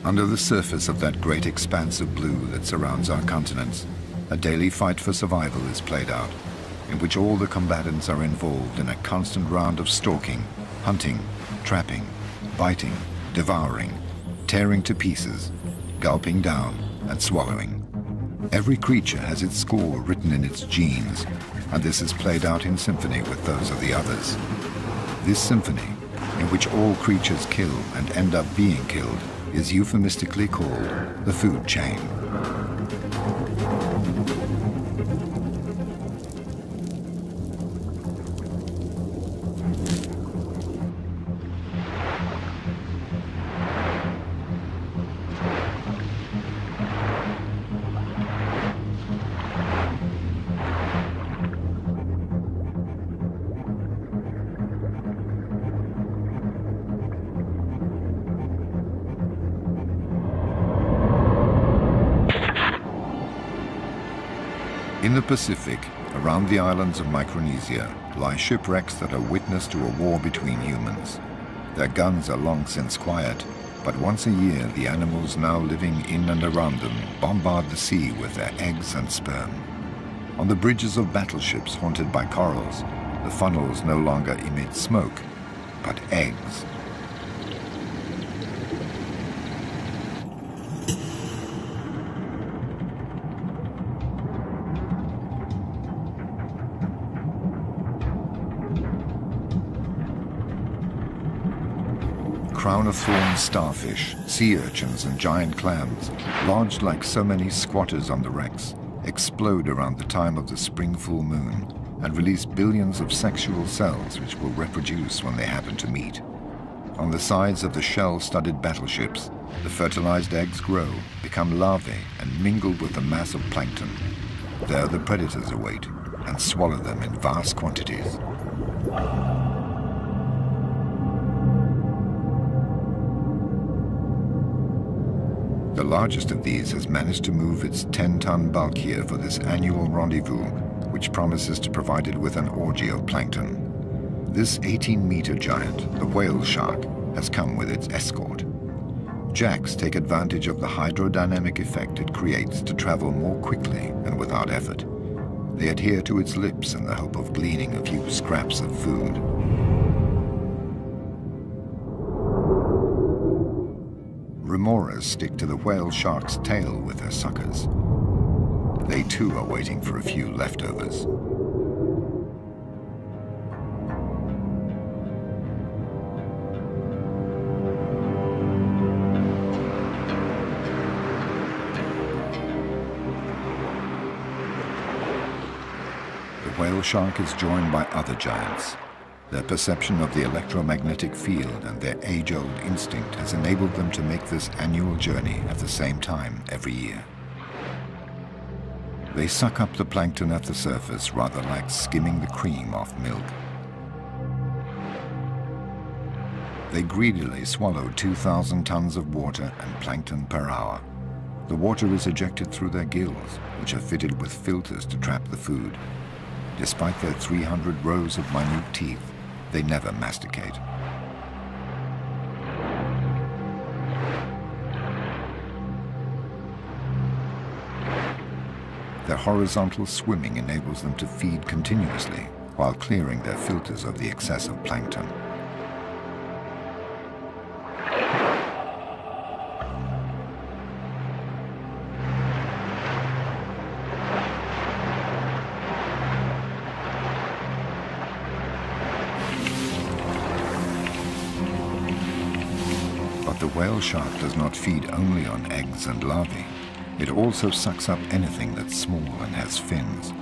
Under the surface of that great expanse of blue that surrounds our continents, a daily fight for survival is played out, in which all the combatants are involved in a constant round of stalking, hunting, trapping, biting, devouring, tearing to pieces, gulping down, and swallowing. Every creature has its score written in its genes, and this is played out in symphony with those of the others. This symphony, in which all creatures kill and end up being killed, is euphemistically called the food chain. In the Pacific, around the islands of Micronesia, lie shipwrecks that are witness to a war between humans. Their guns are long since quiet, but once a year the animals now living in and around them bombard the sea with their eggs and sperm. On the bridges of battleships haunted by corals, the funnels no longer emit smoke, but eggs. Crown-of-thorns starfish, sea urchins and giant clams, lodged like so many squatters on the wrecks, explode around the time of the spring full moon and release billions of sexual cells which will reproduce when they happen to meet. On the sides of the shell-studded battleships, the fertilized eggs grow, become larvae and mingle with the mass of plankton. There the predators await and swallow them in vast quantities. The largest of these has managed to move its 10-ton bulk here for this annual rendezvous, which promises to provide it with an orgy of plankton. This 18-meter giant, the whale shark, has come with its escort. Jacks take advantage of the hydrodynamic effect it creates to travel more quickly and without effort. They adhere to its lips in the hope of gleaning a few scraps of food. Remoras stick to the whale shark's tail with their suckers. They too are waiting for a few leftovers. The whale shark is joined by other giants. Their perception of the electromagnetic field and their age-old instinct has enabled them to make this annual journey at the same time every year. They suck up the plankton at the surface rather like skimming the cream off milk. They greedily swallow 2,000 tons of water and plankton per hour. The water is ejected through their gills, which are fitted with filters to trap the food. Despite their 300 rows of minute teeth, they never masticate. Their horizontal swimming enables them to feed continuously while clearing their filters of the excessive plankton. The whale shark does not feed only on eggs and larvae. It also sucks up anything that's small and has fins.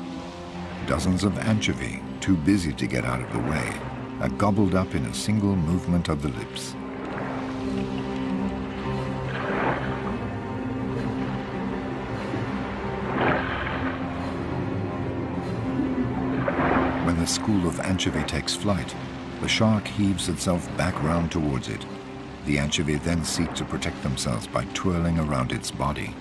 Dozens of anchovy, too busy to get out of the way, are gobbled up in a single movement of the lips. When the school of anchovy takes flight, the shark heaves itself back round towards it. The anchovy then seek to protect themselves by twirling around its body.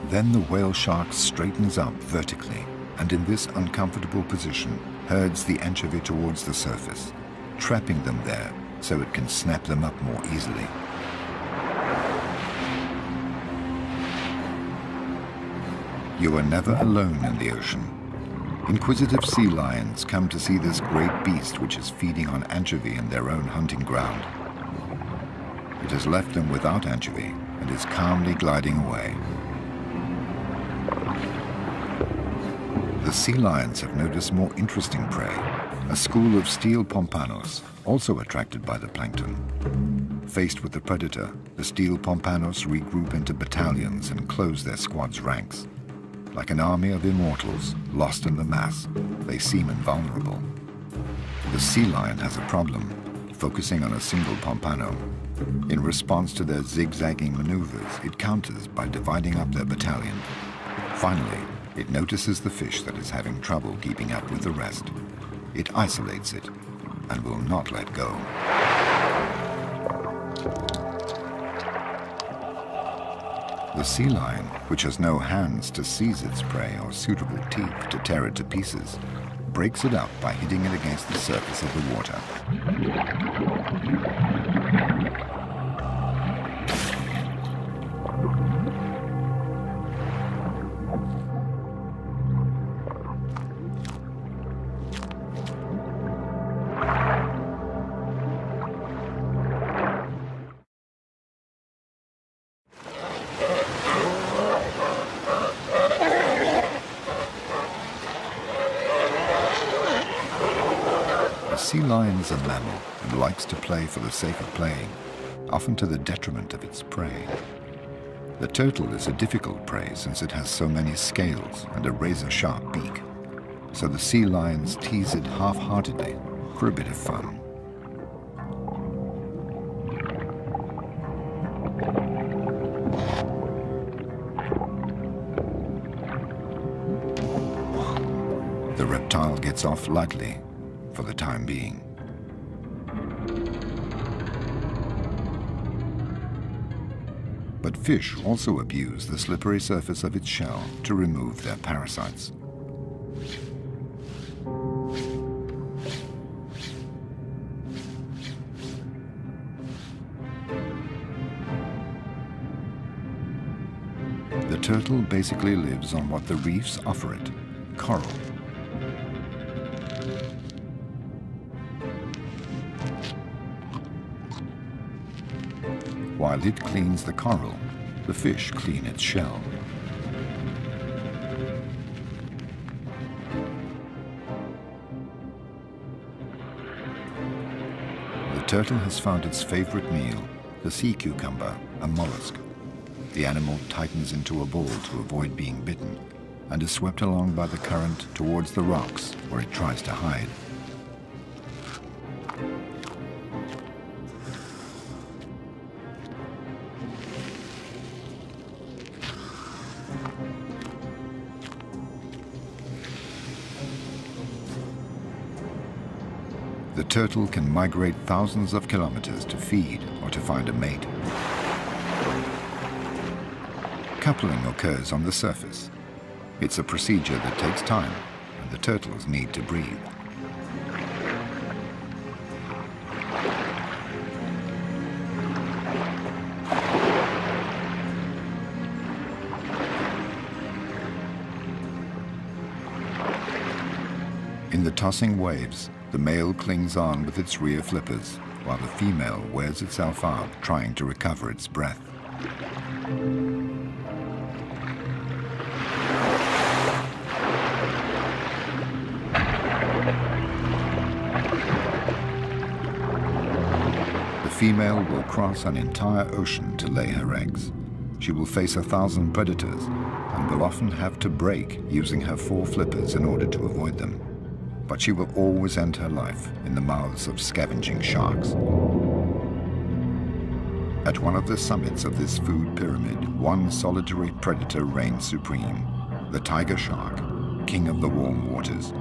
Then the whale shark straightens up vertically, and in this uncomfortable position, herds the anchovy towards the surface, trapping them there so it can snap them up more easily. You are never alone in the ocean. Inquisitive sea lions come to see this great beast which is feeding on anchovy in their own hunting ground. It has left them without anchovy and is calmly gliding away. The sea lions have noticed more interesting prey, a school of steel pompanos, also attracted by the plankton. Faced with the predator, the steel pompanos regroup into battalions and close their squad's ranks. Like an army of immortals, lost in the mass, they seem invulnerable. The sea lion has a problem, focusing on a single pompano. In response to their zigzagging maneuvers, it counters by dividing up their battalion. Finally, it notices the fish that is having trouble keeping up with the rest. It isolates it and will not let go. The sea lion, which has no hands to seize its prey or suitable teeth to tear it to pieces, breaks it up by hitting it against the surface of the water. The sea lion is a mammal and likes to play for the sake of playing, often to the detriment of its prey. The turtle is a difficult prey since it has so many scales and a razor-sharp beak, so the sea lions tease it half-heartedly for a bit of fun. The reptile gets off lightly for the time being. But fish also abuse the slippery surface of its shell to remove their parasites. The turtle basically lives on what the reefs offer it, coral. While it cleans the coral, the fish clean its shell. The turtle has found its favorite meal, the sea cucumber, a mollusk. The animal tightens into a ball to avoid being bitten and is swept along by the current towards the rocks where it tries to hide. The turtle can migrate thousands of kilometers to feed or to find a mate. Coupling occurs on the surface. It's a procedure that takes time, and the turtles need to breathe. In the tossing waves, the male clings on with its rear flippers, while the female wears itself out trying to recover its breath. The female will cross an entire ocean to lay her eggs. She will face 1,000 predators and will often have to break using her 4 flippers in order to avoid them. But she will always end her life in the mouths of scavenging sharks. At one of the summits of this food pyramid, one solitary predator reigns supreme, the tiger shark, king of the warm waters.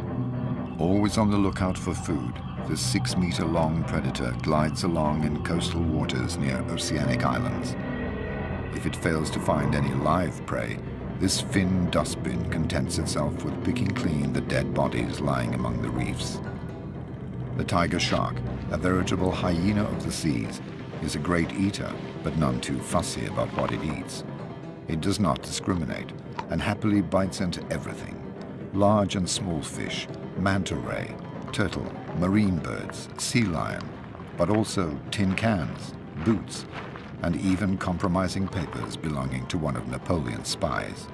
Always on the lookout for food, this 6-meter-long predator glides along in coastal waters near oceanic islands. If it fails to find any live prey, This fin dustbin contents itself with picking clean the dead bodies lying among the reefs. The tiger shark, a veritable hyena of the seas, is a great eater, but none too fussy about what it eats. It does not discriminate and happily bites into everything. Large and small fish, manta ray, turtle, marine birds, sea lion, but also tin cans, boots, and even compromising papers belonging to one of Napoleon's spies.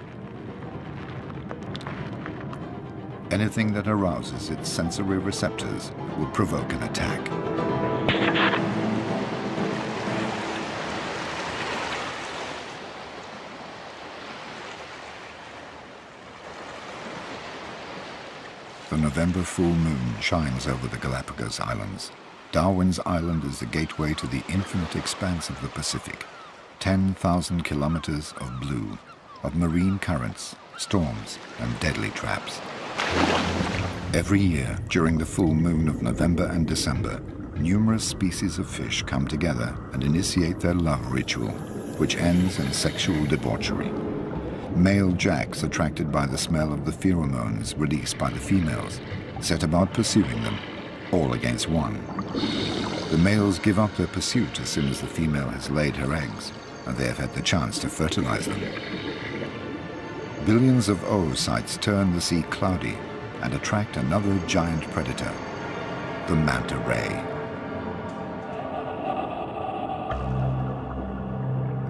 Anything that arouses its sensory receptors will provoke an attack. The November full moon shines over the Galapagos Islands. Darwin's Island is the gateway to the infinite expanse of the Pacific. 10,000 kilometers of blue, of marine currents, storms, and deadly traps. Every year, during the full moon of November and December, numerous species of fish come together and initiate their love ritual, which ends in sexual debauchery. Male jacks, attracted by the smell of the pheromones released by the females, set about pursuing them, all against one. The males give up their pursuit as soon as the female has laid her eggs, and they have had the chance to fertilize them. Billions of oocytes turn the sea cloudy and attract another giant predator, the manta ray.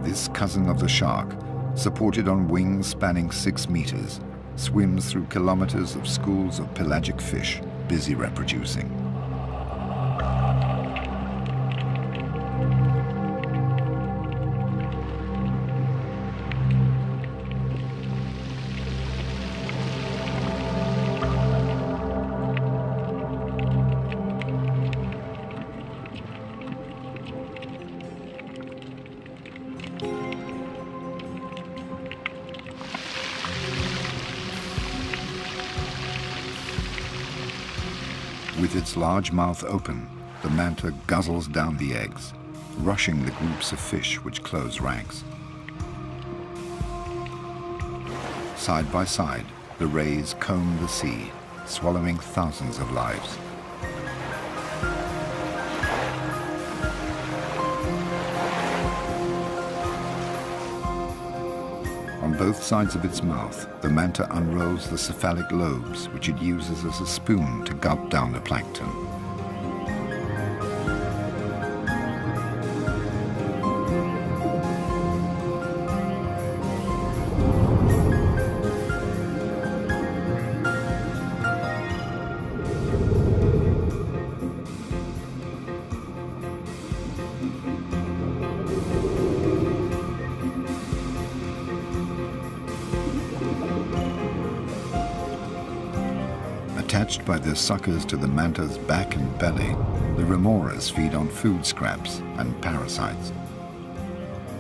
This cousin of the shark, supported on wings spanning 6 meters, swims through kilometers of schools of pelagic fish busy reproducing. With its large mouth open, the manta guzzles down the eggs, rushing the groups of fish which close ranks. Side by side, the rays comb the sea, swallowing thousands of lives. On both sides of its mouth, the manta unrolls the cephalic lobes, which it uses as a spoon to gulp down the plankton. Attached by their suckers to the manta's back and belly, the remoras feed on food scraps and parasites.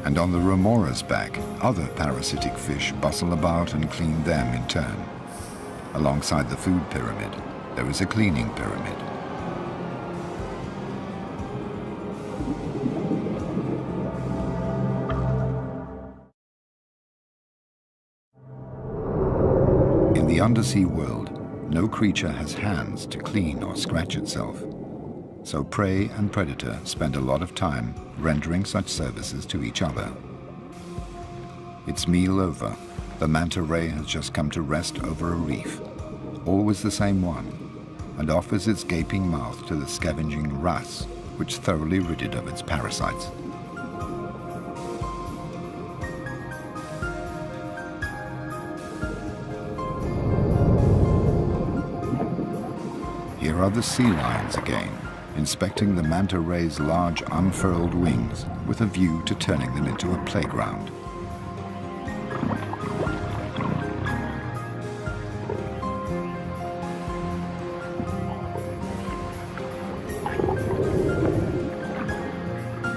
And on the remora's back, other parasitic fish bustle about and clean them in turn. Alongside the food pyramid, there is a cleaning pyramid. In the undersea world, no creature has hands to clean or scratch itself. So prey and predator spend a lot of time rendering such services to each other. Its meal over, the manta ray has just come to rest over a reef, always the same one, and offers its gaping mouth to the scavenging wrasse, which thoroughly rid it of its parasites. Here are the sea lions again, inspecting the manta ray's large unfurled wings with a view to turning them into a playground.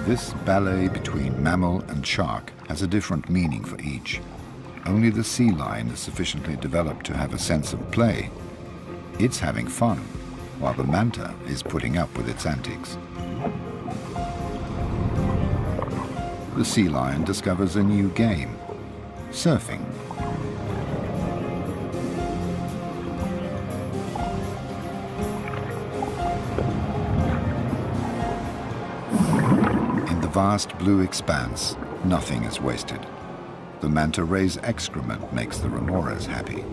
This ballet between mammal and shark has a different meaning for each. Only the sea lion is sufficiently developed to have a sense of play. It's having fun, while the manta is putting up with its antics. The sea lion discovers a new game, surfing. vast blue expanse, nothing is wasted. The manta ray's excrement makes the remoras happy.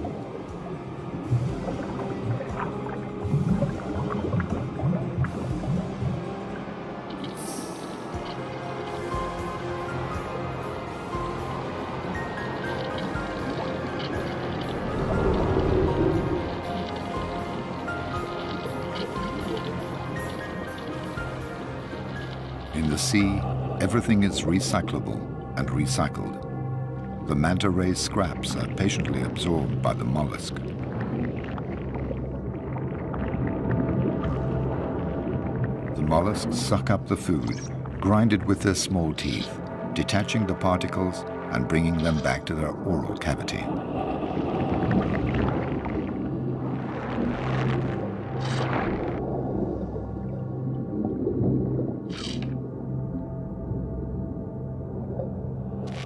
In the sea, everything is recyclable and recycled. The manta ray's scraps are patiently absorbed by the mollusk. The mollusks suck up the food, grind it with their small teeth, detaching the particles and bringing them back to their oral cavity.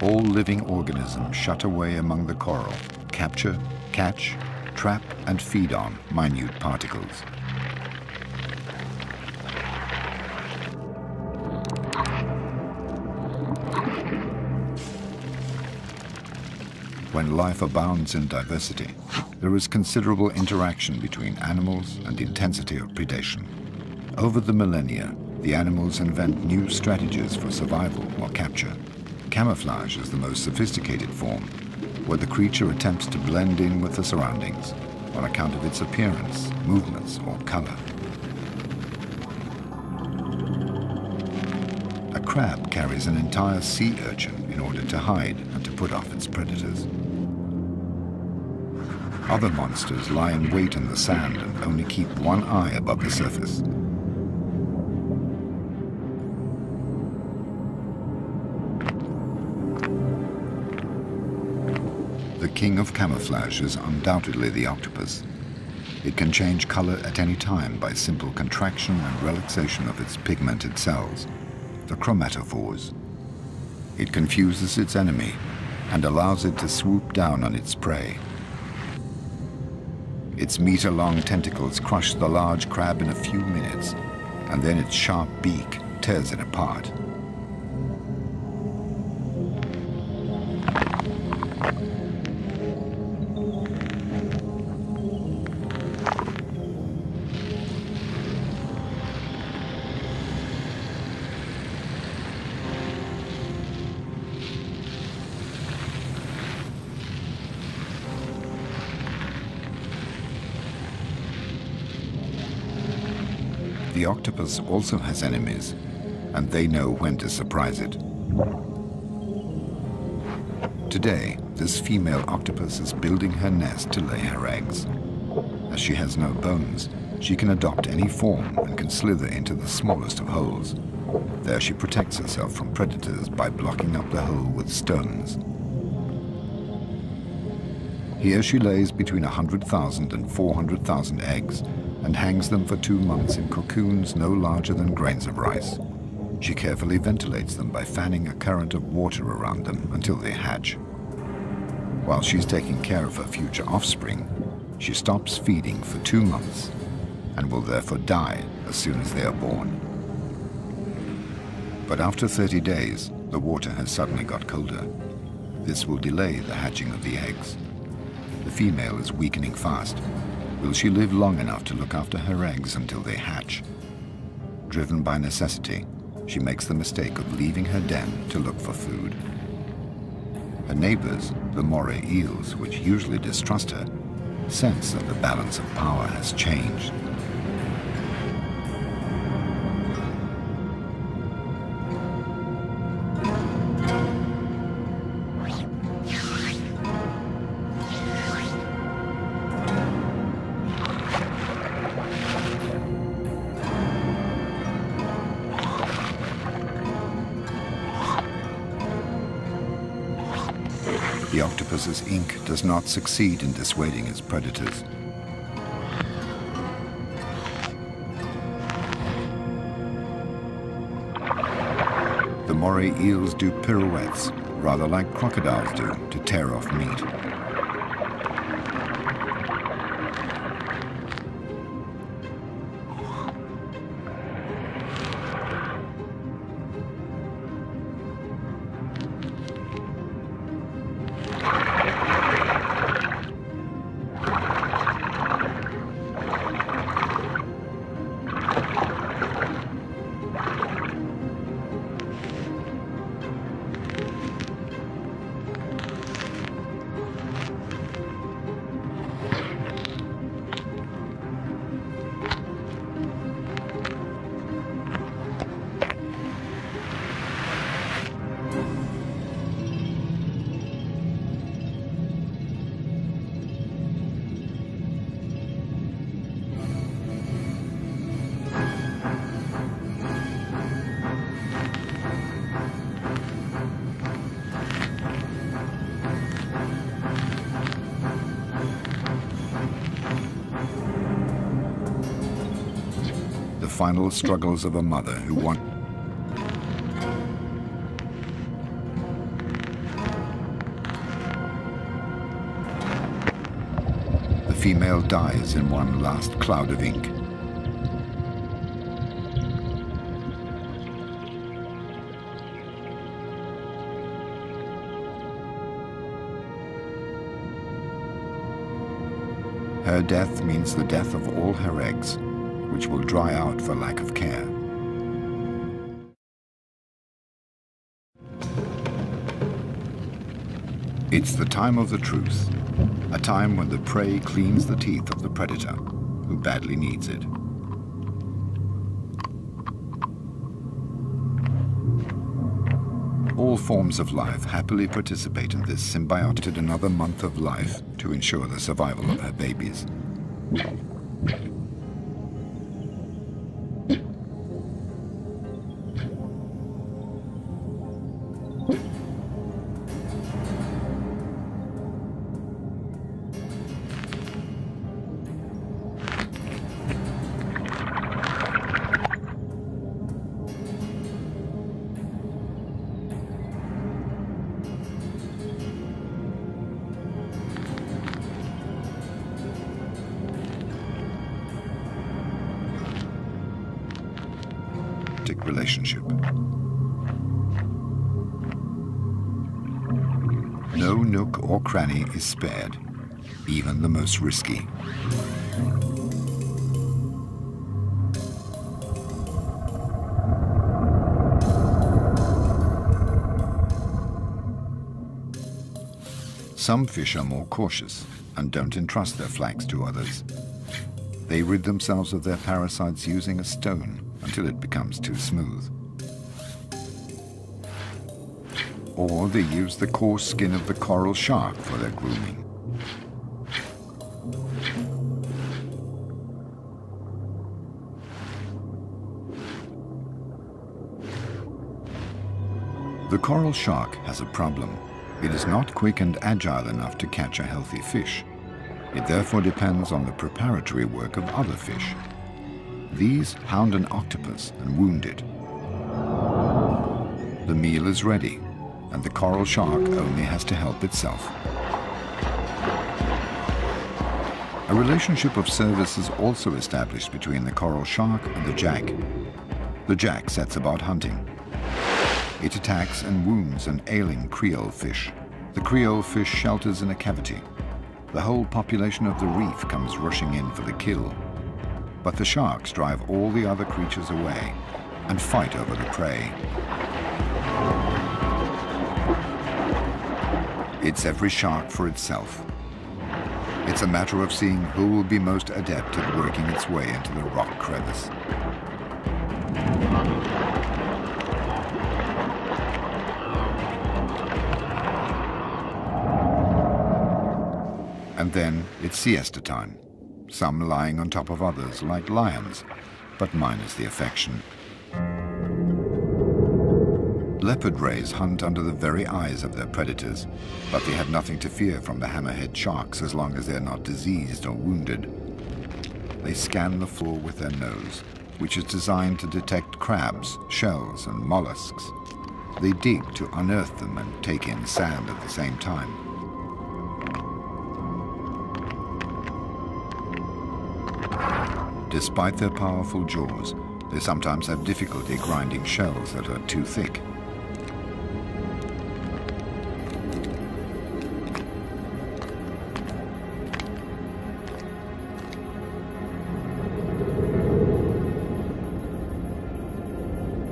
All living organisms shut away among the coral, capture, catch, trap and feed on minute particles. When life abounds in diversity, there is considerable interaction between animals and intensity of predation. Over the millennia, the animals invent new strategies for survival or capture. Camouflage is the most sophisticated form, where the creature attempts to blend in with the surroundings on account of its appearance, movements, or color. A crab carries an entire sea urchin in order to hide and to put off its predators. Other monsters lie in wait in the sand and only keep one eye above the surface. The king of camouflage is undoubtedly the octopus. It can change color at any time by simple contraction and relaxation of its pigmented cells, the chromatophores. It confuses its enemy and allows it to swoop down on its prey. Its meter-long tentacles crush the large crab in a few minutes, and then its sharp beak tears it apart. The octopus also has enemies, and they know when to surprise it. Today, this female octopus is building her nest to lay her eggs. As she has no bones, she can adopt any form and can slither into the smallest of holes. There she protects herself from predators by blocking up the hole with stones. Here she lays between 100,000 and 400,000 eggs and hangs them for 2 months in cocoons no larger than grains of rice. She carefully ventilates them by fanning a current of water around them until they hatch. While she's taking care of her future offspring, she stops feeding for 2 months and will therefore die as soon as they are born. But after 30 days, the water has suddenly got colder. This will delay the hatching of the eggs. The female is weakening fast. Will she live long enough to look after her eggs until they hatch? Driven by necessity, she makes the mistake of leaving her den to look for food. Her neighbors, the moray eels, which usually distrust her, sense that the balance of power has changed. The octopus's ink does not succeed in dissuading its predators. The moray eels do pirouettes, rather like crocodiles do, to tear off meat. final struggles of a mother who wants... The female dies in one last cloud of ink. Her death means the death of all her eggs, which will dry out for lack of care. It's the time of the truth, a time when the prey cleans the teeth of the predator, who badly needs it. All forms of life happily participate in this symbiotic another month of life to ensure the survival of her babies. Relationship. No nook or cranny is spared, even the most risky. Some fish are more cautious and don't entrust their flanks to others. They rid themselves of their parasites using a stone until it becomes too smooth. Or they use the coarse skin of the coral shark for their grooming. The coral shark has a problem. It is not quick and agile enough to catch a healthy fish. It therefore depends on the preparatory work of other fish. These hound an octopus and wound it. The meal is ready, and the coral shark only has to help itself. A relationship of service is also established between the coral shark and the jack. The jack sets about hunting. It attacks and wounds an ailing creole fish. The creole fish shelters in a cavity. The whole population of the reef comes rushing in for the kill. But the sharks drive all the other creatures away and fight over the prey. It's every shark for itself. It's a matter of seeing who will be most adept at working its way into the rock crevice. And then it's siesta time. Some lying on top of others like lions, but minus the affection. Leopard rays hunt under the very eyes of their predators, but they have nothing to fear from the hammerhead sharks as long as they're not diseased or wounded. They scan the floor with their nose, which is designed to detect crabs, shells, and mollusks. They dig to unearth them and take in sand at the same time. Despite their powerful jaws, they sometimes have difficulty grinding shells that are too thick.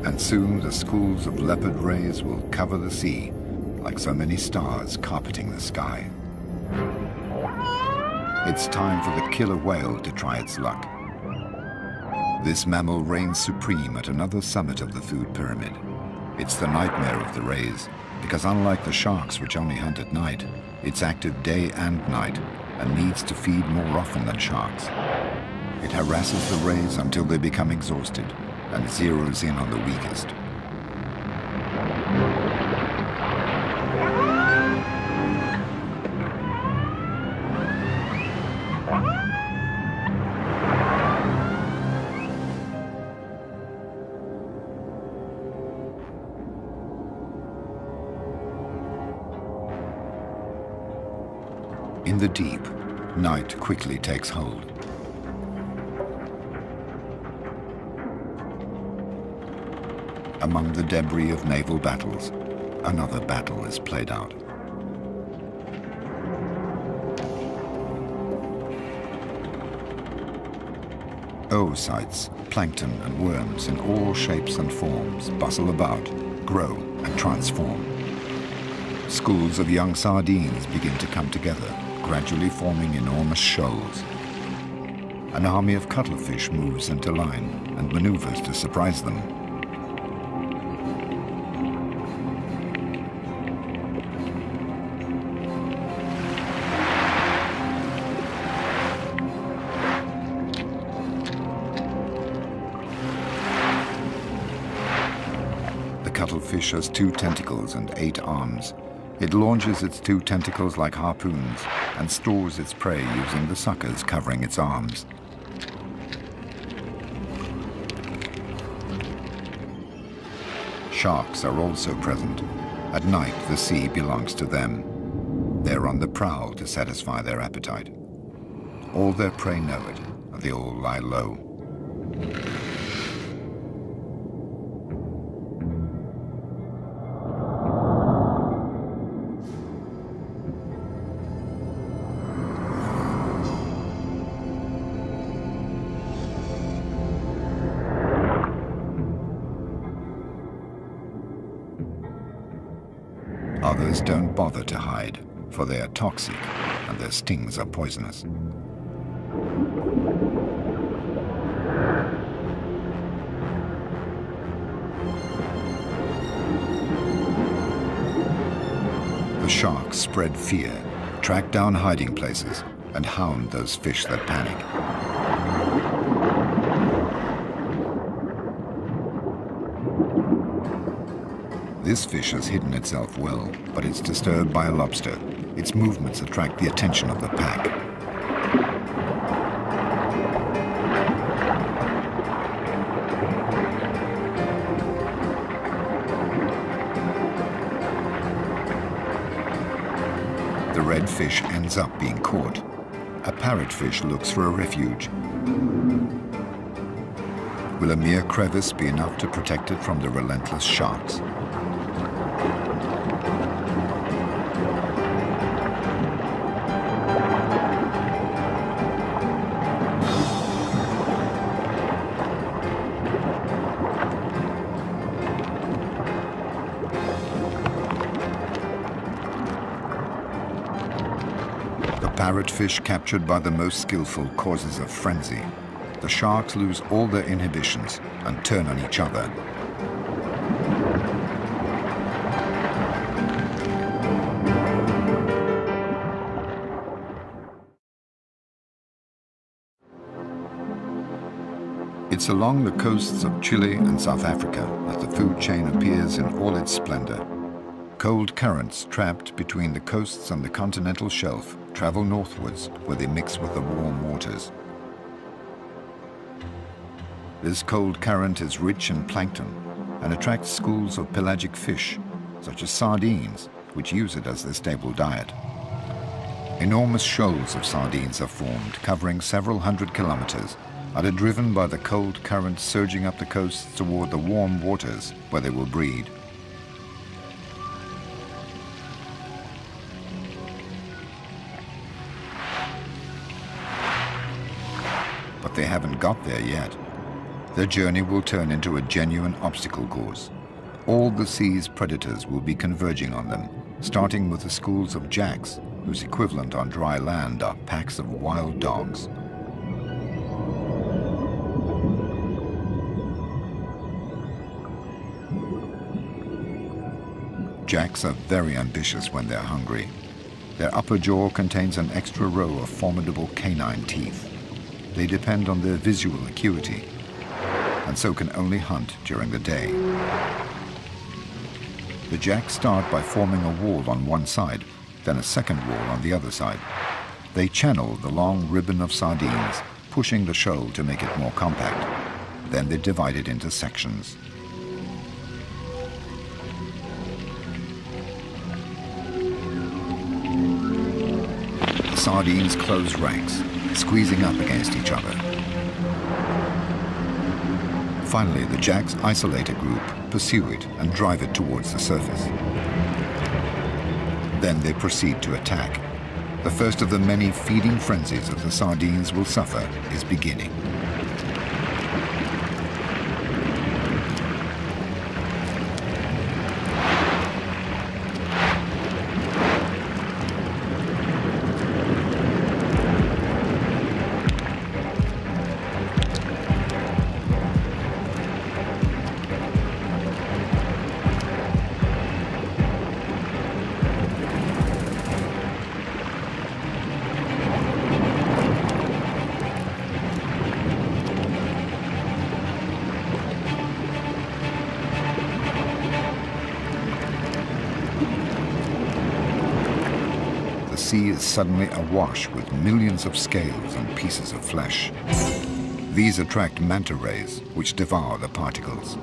And soon the schools of leopard rays will cover the sea like so many stars carpeting the sky. It's time for the killer whale to try its luck. This mammal reigns supreme at another summit of the food pyramid. It's the nightmare of the rays, because unlike the sharks which only hunt at night, it's active day and night and needs to feed more often than sharks. It harasses the rays until they become exhausted and zeroes in on the weakest. In the deep, night quickly takes hold. Among the debris of naval battles, another battle is played out. Oocytes, plankton and worms in all shapes and forms bustle about, grow and transform. Schools of young sardines begin to come together, gradually forming enormous shoals. An army of cuttlefish moves into line and maneuvers to surprise them. The cuttlefish has 2 tentacles and 8 arms. It launches its 2 tentacles like harpoons and stores its prey using the suckers covering its arms. Sharks are also present. At night, the sea belongs to them. They're on the prowl to satisfy their appetite. All their prey know it, and they all lie low. Others don't bother to hide, for they are toxic and their stings are poisonous. The sharks spread fear, track down hiding places, and hound those fish that panic. This fish has hidden itself well, but it's disturbed by a lobster. Its movements attract the attention of the pack. The red fish ends up being caught. A parrotfish looks for a refuge. Will a mere crevice be enough to protect it from the relentless sharks? Parrotfish captured by the most skillful causes a frenzy. The sharks lose all their inhibitions and turn on each other. It's along the coasts of Chile and South Africa that the food chain appears in all its splendor. Cold currents trapped between the coasts and the continental shelf travel northwards where they mix with the warm waters. This cold current is rich in plankton and attracts schools of pelagic fish, such as sardines, which use it as their staple diet. Enormous shoals of sardines are formed, covering several hundred kilometers, and are driven by the cold current surging up the coasts toward the warm waters where they will breed. But they haven't got there yet. Their journey will turn into a genuine obstacle course. All the sea's predators will be converging on them, starting with the schools of jacks, whose equivalent on dry land are packs of wild dogs. Jacks are very ambitious when they're hungry. Their upper jaw contains an extra row of formidable canine teeth. They depend on their visual acuity, and so can only hunt during the day. The jacks start by forming a wall on one side, then a second wall on the other side. They channel the long ribbon of sardines, pushing the shoal to make it more compact. Then they divide it into sections. The sardines close ranks, squeezing up against each other. Finally, the jacks isolate a group, pursue it, and drive it towards the surface. Then they proceed to attack. The first of the many feeding frenzies that the sardines will suffer is beginning. The sea is suddenly awash with millions of scales and pieces of flesh. These attract manta rays, which devour the particles.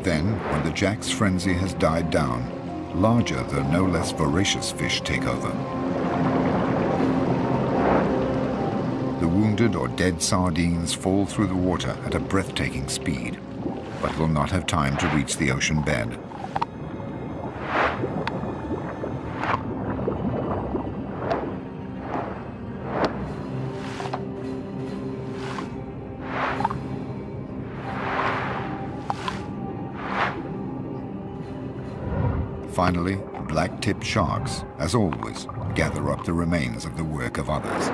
Then, when the jack's frenzy has died down, larger though no less voracious fish take over. The wounded or dead sardines fall through the water at a breathtaking speed, but will not have time to reach the ocean bed. Finally, black-tipped sharks, as always, gather up the remains of the work of others.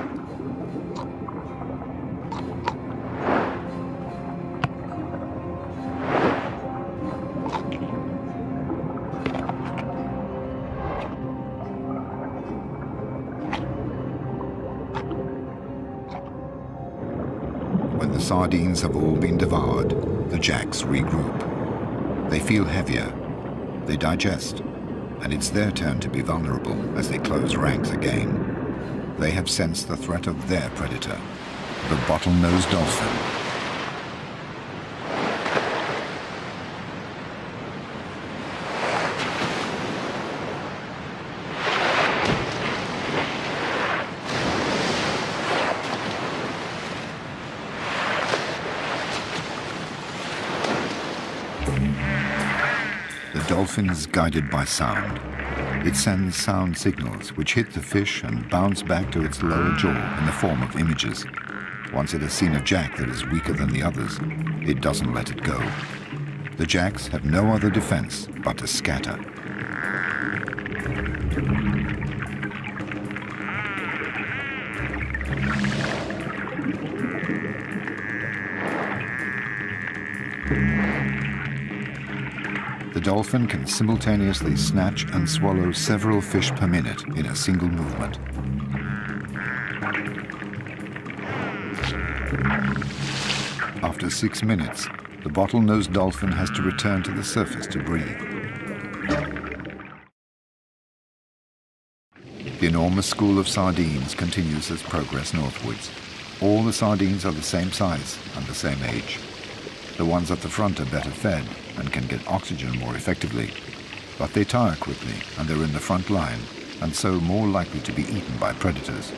When the sardines have all been devoured, the jacks regroup. They feel heavier, they digest, and it's their turn to be vulnerable as they close ranks again. They have sensed the threat of their predator, the bottlenose dolphin. The dolphin is guided by sound. It sends sound signals which hit the fish and bounce back to its lower jaw in the form of images. Once it has seen a jack that is weaker than the others, it doesn't let it go. The jacks have no other defense but to scatter. The dolphin can simultaneously snatch and swallow several fish per minute in a single movement. After 6 minutes, the bottlenose dolphin has to return to the surface to breathe. The enormous school of sardines continues its progress northwards. All the sardines are the same size and the same age. The ones at the front are better fed and can get oxygen more effectively, but they tire quickly and they're in the front line, and so more likely to be eaten by predators.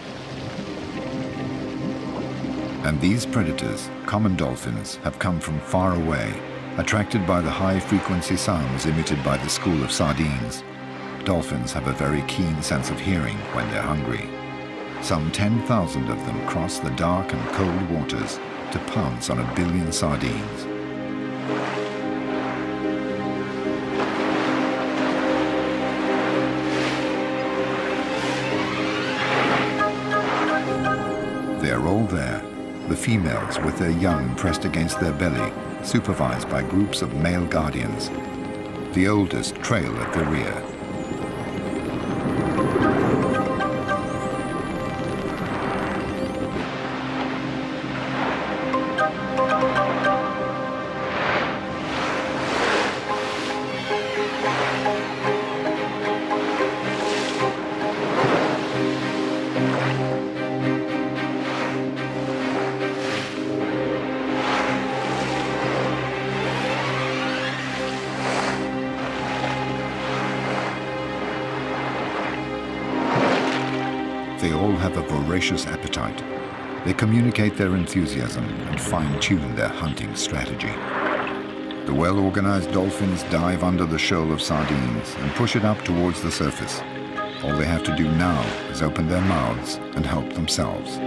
And these predators, common dolphins, have come from far away, attracted by the high-frequency sounds emitted by the school of sardines. Dolphins have a very keen sense of hearing when they're hungry. Some 10,000 of them cross the dark and cold waters to pounce on 1 billion sardines. They're all there, the females with their young pressed against their belly, supervised by groups of male guardians. The oldest trail at the rear. voracious appetite. They communicate their enthusiasm and fine-tune their hunting strategy. The well-organized dolphins dive under the shoal of sardines and push it up towards the surface. All they have to do now is open their mouths and help themselves.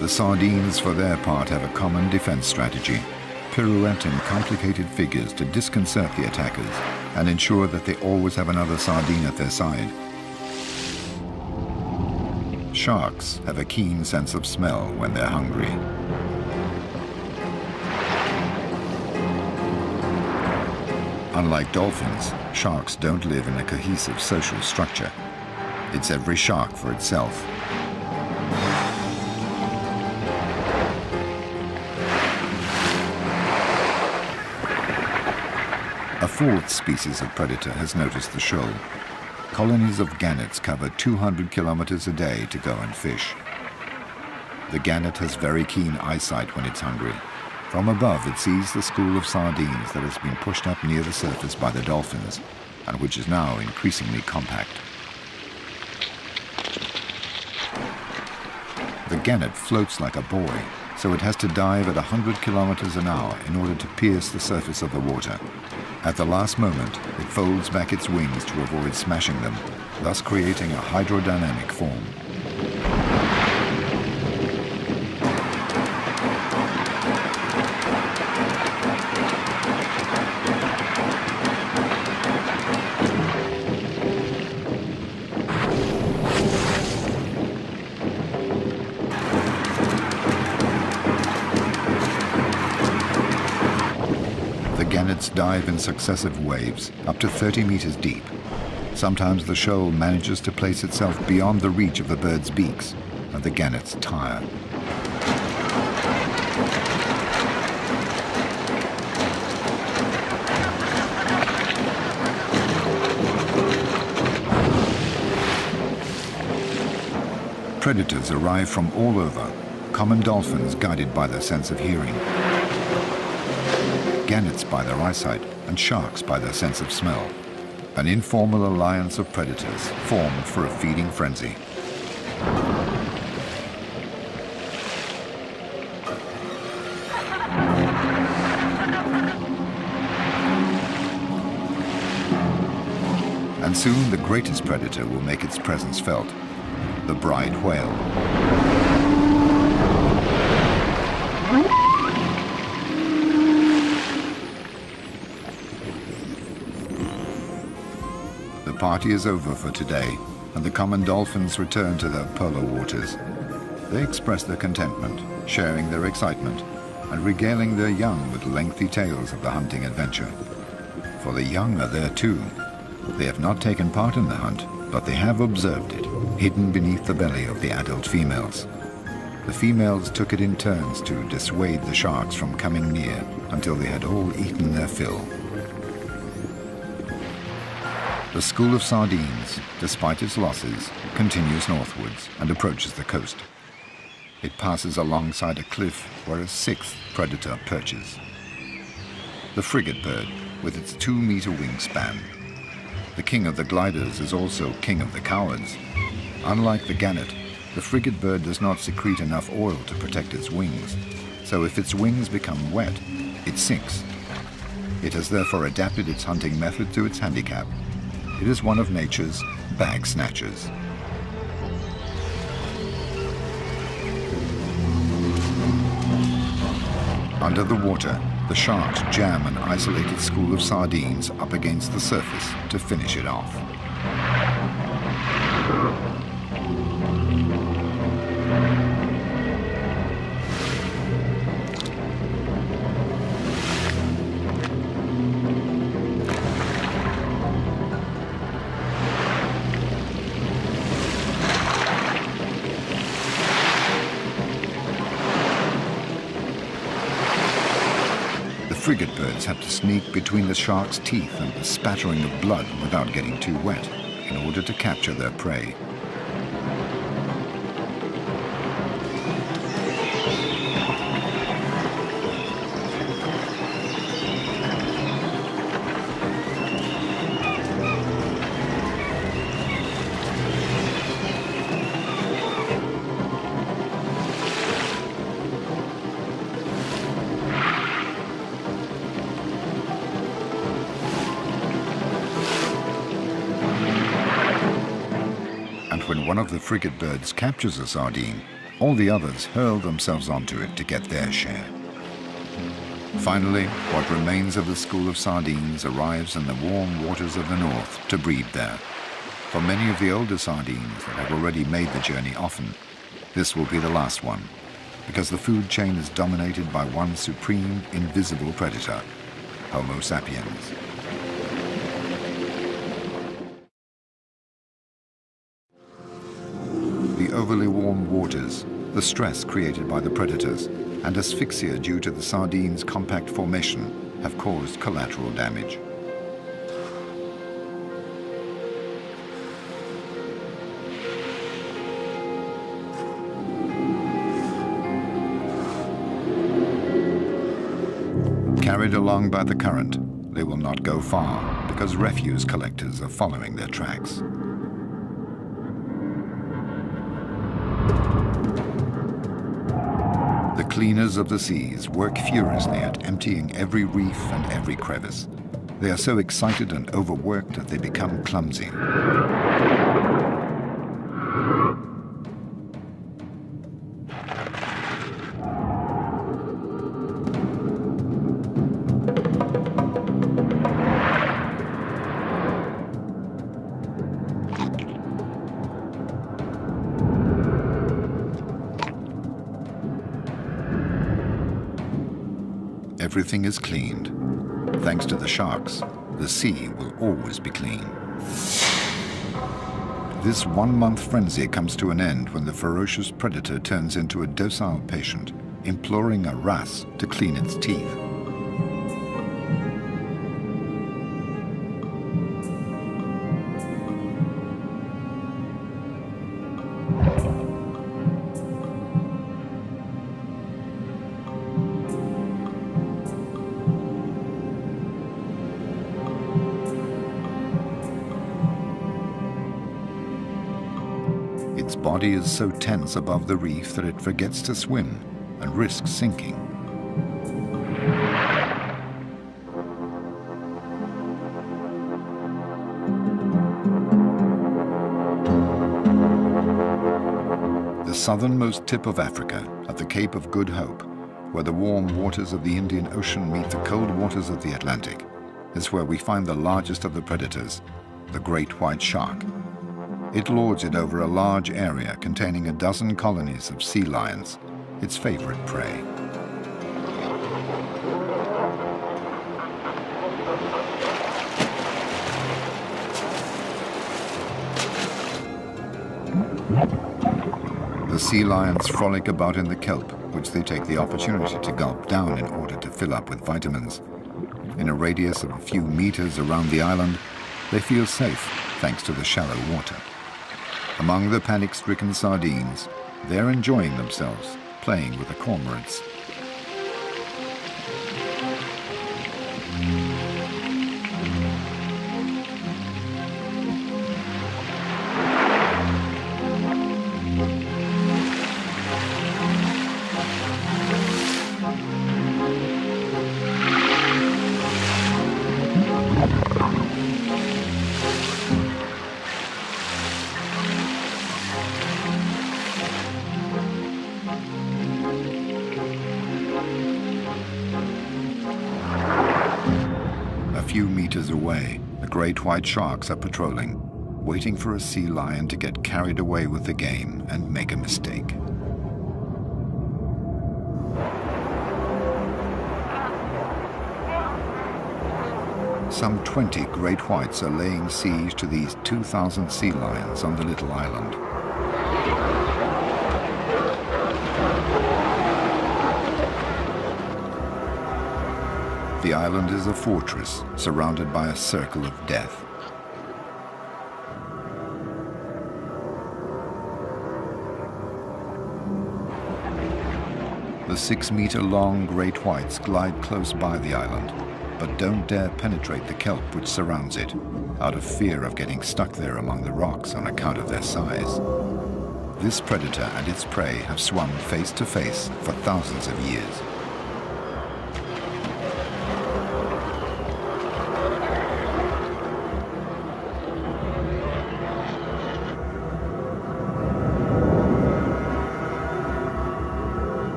The sardines, for their part, have a common defense strategy: pirouette in complicated figures to disconcert the attackers and ensure that they always have another sardine at their side. Sharks have a keen sense of smell when they're hungry. Unlike dolphins, sharks don't live in a cohesive social structure. It's every shark for itself. A fourth species of predator has noticed the shoal. Colonies of gannets cover 200 kilometers a day to go and fish. The gannet has very keen eyesight when it's hungry. From above, it sees the school of sardines that has been pushed up near the surface by the dolphins, and which is now increasingly compact. The gannet floats like a buoy, so it has to dive at 100 kilometers an hour in order to pierce the surface of the water. At the last moment, it folds back its wings to avoid smashing them, thus creating a hydrodynamic form. Gannets dive in successive waves, up to 30 meters deep. Sometimes the shoal manages to place itself beyond the reach of the birds' beaks, and the gannets tire. Predators arrive from all over, common dolphins guided by their sense of hearing, gannets by their eyesight, and sharks by their sense of smell. An informal alliance of predators formed for a feeding frenzy. And soon the greatest predator will make its presence felt: the bride whale. The party is over for today, and the common dolphins return to their polar waters. They express their contentment, sharing their excitement, and regaling their young with lengthy tales of the hunting adventure. For the young are there too. They have not taken part in the hunt, but they have observed it, hidden beneath the belly of the adult females. The females took it in turns to dissuade the sharks from coming near until they had all eaten their fill. The school of sardines, despite its losses, continues northwards and approaches the coast. It passes alongside a cliff where a sixth predator perches: the frigate bird, with its 2-meter wingspan. The king of the gliders is also king of the cowards. Unlike the gannet, the frigate bird does not secrete enough oil to protect its wings, so if its wings become wet, it sinks. It has therefore adapted its hunting method to its handicap. It is one of nature's bag snatchers. Under the water, the sharks jam an isolated school of sardines up against the surface to finish it off. The frigate birds have to sneak between the shark's teeth and the spattering of blood without getting too wet in order to capture their prey. When one of the frigate birds captures a sardine, all the others hurl themselves onto it to get their share. Finally, what remains of the school of sardines arrives in the warm waters of the north to breed there. For many of the older sardines that have already made the journey often, this will be the last one, because the food chain is dominated by one supreme, invisible predator, Homo sapiens. The overly warm waters, the stress created by the predators, and asphyxia due to the sardines' compact formation have caused collateral damage. Carried along by the current, they will not go far because refuse collectors are following their tracks. The cleaners of the seas work furiously at emptying every reef and every crevice. They are so excited and overworked that they become clumsy. Everything is cleaned. Thanks to the sharks, the sea will always be clean. This one-month frenzy comes to an end when the ferocious predator turns into a docile patient, imploring a wrasse to clean its teeth. Its body is so tense above the reef that it forgets to swim and risks sinking. The southernmost tip of Africa, at the Cape of Good Hope, where the warm waters of the Indian Ocean meet the cold waters of the Atlantic, is where we find the largest of the predators, the great white shark. It lords it over a large area containing a dozen colonies of sea lions, its favorite prey. The sea lions frolic about in the kelp, which they take the opportunity to gulp down in order to fill up with vitamins. In a radius of a few meters around the island, they feel safe thanks to the shallow water. Among the panic-stricken sardines, they're enjoying themselves, playing with the cormorants. A few meters away, the great white sharks are patrolling, waiting for a sea lion to get carried away with the game and make a mistake. Some 20 great whites are laying siege to these 2,000 sea lions on the little island. The island is a fortress surrounded by a circle of death. The 6-meter-long great whites glide close by the island, but don't dare penetrate the kelp which surrounds it, out of fear of getting stuck there among the rocks on account of their size. This predator and its prey have swum face to face for thousands of years.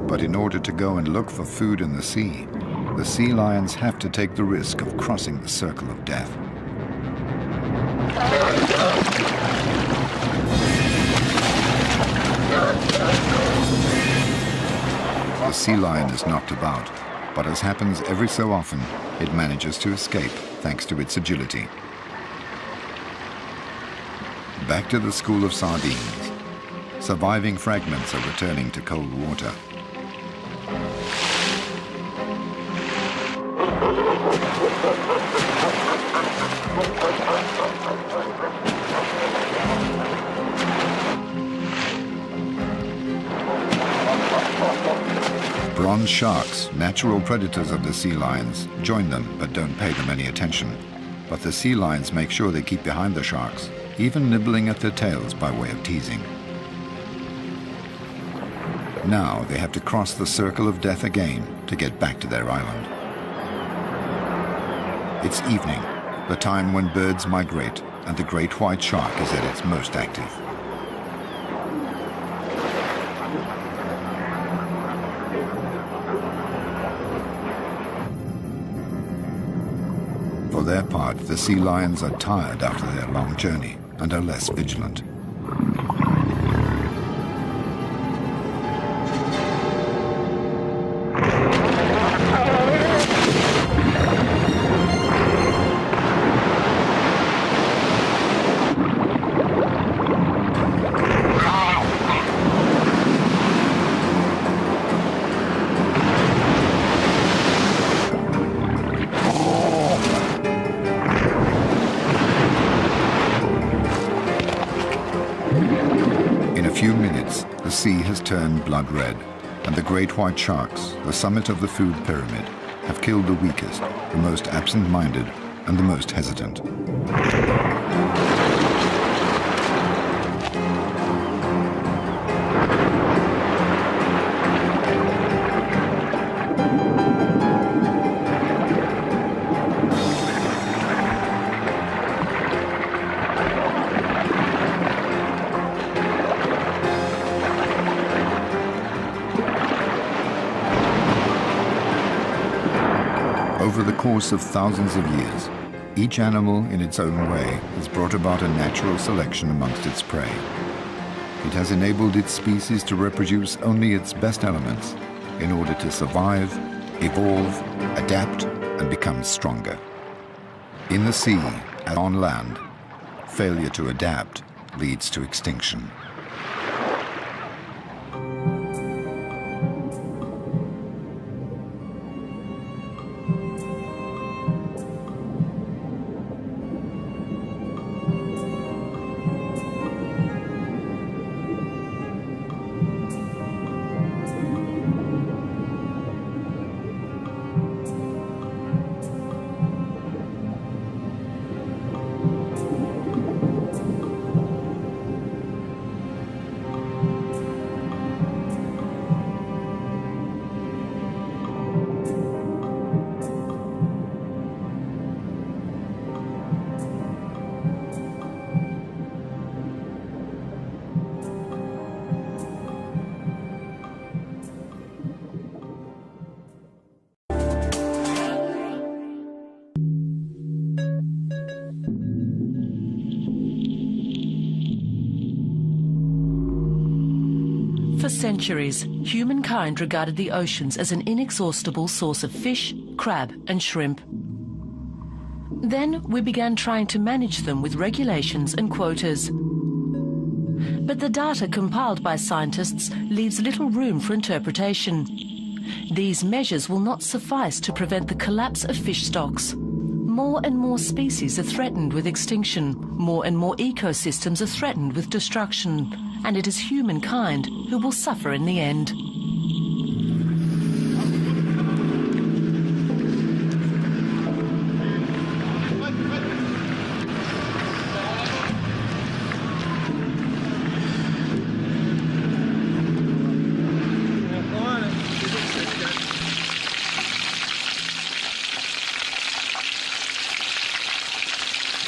But in order to go and look for food in the sea lions have to take the risk of crossing the circle of death. The sea lion is knocked about, but as happens every so often, it manages to escape thanks to its agility. Back to the school of sardines. Surviving fragments are returning to cold water. Bronze sharks, natural predators of the sea lions, join them but don't pay them any attention. But the sea lions make sure they keep behind the sharks, even nibbling at their tails by way of teasing. Now they have to cross the circle of death again to get back to their island. It's evening, the time when birds migrate and the great white shark is at its most active. For their part, the sea lions are tired after their long journey and are less vigilant. The sea has turned blood red, and the great white sharks, the summit of the food pyramid, have killed the weakest, the most absent-minded, and the most hesitant. Over the course of thousands of years, each animal in its own way has brought about a natural selection amongst its prey. It has enabled its species to reproduce only its best elements in order to survive, evolve, adapt, and become stronger. In the sea, as on land, failure to adapt leads to extinction. For centuries, humankind regarded the oceans as an inexhaustible source of fish, crab and shrimp. Then we began trying to manage them with regulations and quotas. But the data compiled by scientists leaves little room for interpretation. These measures will not suffice to prevent the collapse of fish stocks. More and more species are threatened with extinction. More and more ecosystems are threatened with destruction. And it is humankind who will suffer in the end.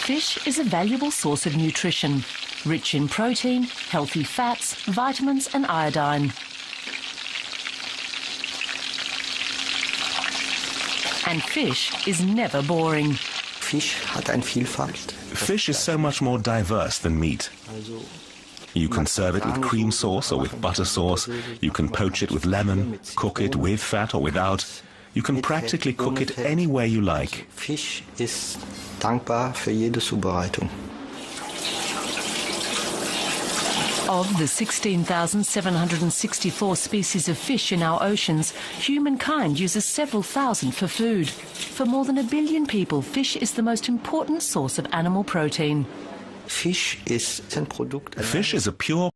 Fish is a valuable source of nutrition, rich in protein, healthy fats, vitamins and iodine. And fish is never boring. Fish is so much more diverse than meat. You can serve it with cream sauce or with butter sauce. You can poach it with lemon, cook it with fat or without. You can practically cook it any way you like. Fisch ist dankbar für jede Zubereitung. Of the 16,764 species of fish in our oceans, humankind uses several thousand for food. For more than 1 billion people, fish is the most important source of animal protein. Fisch ist ein Produkt. Fish is a pure